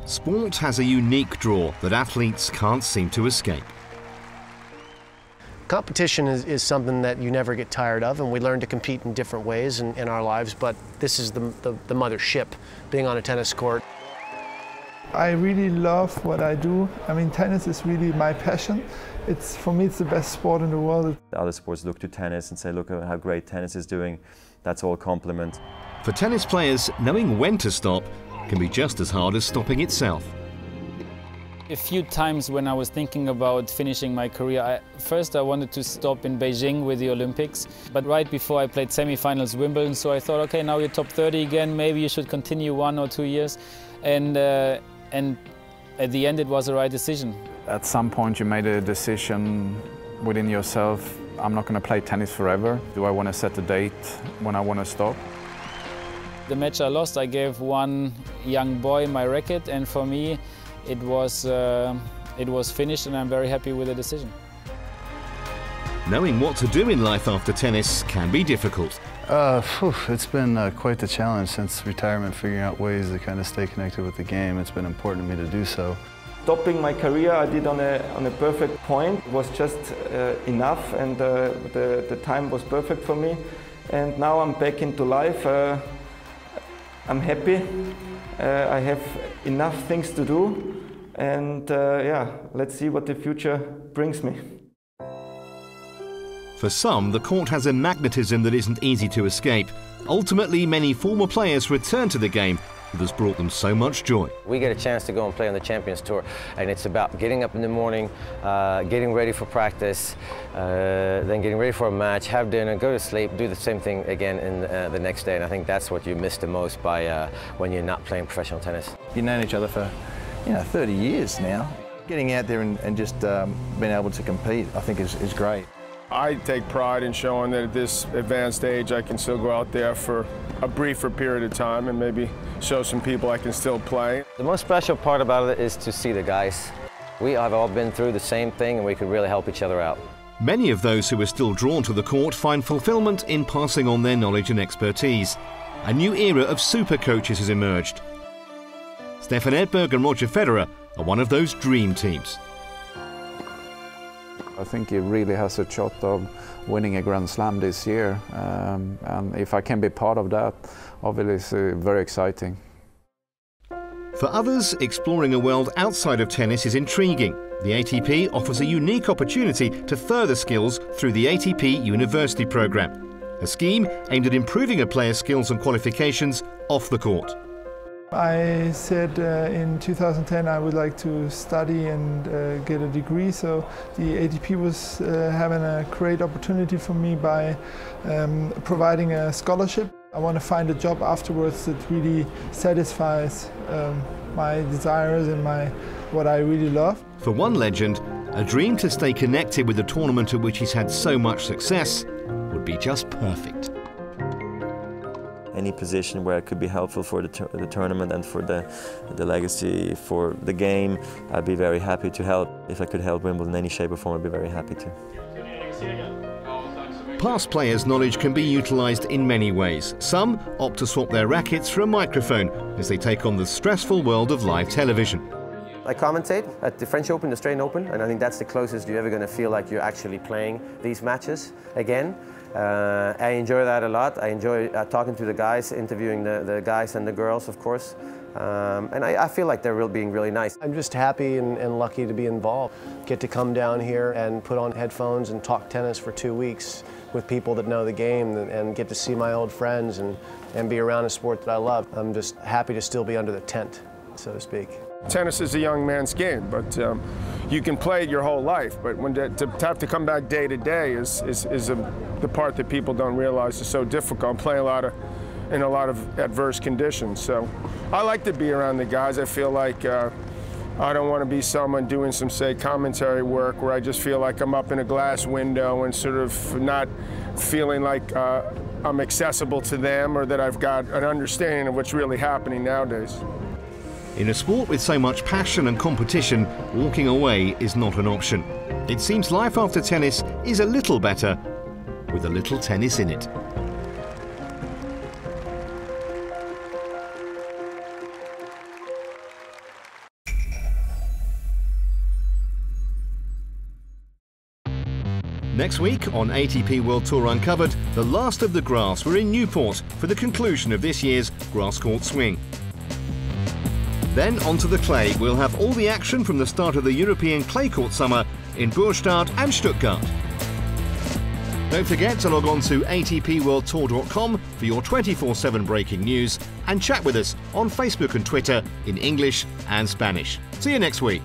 Sport has a unique draw that athletes can't seem to escape. Competition is something that you never get tired of, and we learn to compete in different ways in our lives, but this is the mothership, being on a tennis court. I really love what I do. I mean, tennis is really my passion. For me, it's the best sport in the world. Other sports look to tennis and say, look at how great tennis is doing. That's all compliment. For tennis players, knowing when to stop can be just as hard as stopping itself. A few times when I was thinking about finishing my career, first I wanted to stop in Beijing with the Olympics, but right before I played semi-finals Wimbledon, so I thought, okay, now you're top 30 again, maybe you should continue 1 or 2 years, and at the end it was the right decision. At some point you made a decision within yourself, I'm not going to play tennis forever. Do I want to set a date when I want to stop? The match I lost, I gave one young boy my racket, and for me it was finished, and I'm very happy with the decision. Knowing what to do in life after tennis can be difficult. It's been quite the challenge since retirement, figuring out ways to kind of stay connected with the game. It's been important to me to do so. Stopping my career I did on a perfect point. It was just enough, and the time was perfect for me. And now I'm back into life. I'm happy. I have enough things to do, and yeah, let's see what the future brings me. For some, the court has a magnetism that isn't easy to escape. Ultimately, many former players return to the game that has brought them so much joy. We get a chance to go and play on the Champions Tour, and it's about getting up in the morning, getting ready for practice, then getting ready for a match, have dinner, go to sleep, do the same thing again in the next day, and I think that's what you miss the most by when you're not playing professional tennis. You've known each other for 30 years now. Getting out there and just being able to compete, I think is great. I take pride in showing that at this advanced age I can still go out there for a briefer period of time and maybe show some people I can still play. The most special part about it is to see the guys. We have all been through the same thing, and we could really help each other out. Many of those who are still drawn to the court find fulfillment in passing on their knowledge and expertise. A new era of super coaches has emerged. Stefan Edberg and Roger Federer are one of those dream teams. I think he really has a shot of winning a Grand Slam this year, and if I can be part of that, obviously it's very exciting. For others, exploring a world outside of tennis is intriguing. The ATP offers a unique opportunity to further skills through the ATP University program, a scheme aimed at improving a player's skills and qualifications off the court. I said in 2010 I would like to study and get a degree, so the ATP was having a great opportunity for me by providing a scholarship. I want to find a job afterwards that really satisfies my desires and what I really love. For one legend, a dream to stay connected with the tournament at which he's had so much success would be just perfect. Any position where it could be helpful for the tournament and for the legacy, for the game, I'd be very happy to help. If I could help Wimbledon in any shape or form, I'd be very happy to. Past players' knowledge can be utilised in many ways. Some opt to swap their rackets for a microphone as they take on the stressful world of live television. I commentate at the French Open, the Australian Open, and I think that's the closest you're ever going to feel like you're actually playing these matches again. I enjoy that a lot. I enjoy talking to the guys, interviewing the guys and the girls, of course. And I feel like they're being really nice. I'm just happy and lucky to be involved. Get to come down here and put on headphones and talk tennis for 2 weeks with people that know the game, and get to see my old friends and be around a sport that I love. I'm just happy to still be under the tent, so to speak. Tennis is a young man's game, but you can play it your whole life. But to have to come back day to day is the part that people don't realize is so difficult. I'm playing in a lot of adverse conditions. So I like to be around the guys. I feel like I don't want to be someone doing some, say, commentary work where I just feel like I'm up in a glass window and sort of not feeling like I'm accessible to them, or that I've got an understanding of what's really happening nowadays. In a sport with so much passion and competition, walking away is not an option. It seems life after tennis is a little better with a little tennis in it. Next week on ATP World Tour Uncovered, the last of the grass. We're in Newport for the conclusion of this year's grass court swing. Then onto the clay. We'll have all the action from the start of the European clay court summer in Burgstadt and Stuttgart. Don't forget to log on to atpworldtour.com for your 24/7 breaking news and chat with us on Facebook and Twitter in English and Spanish. See you next week.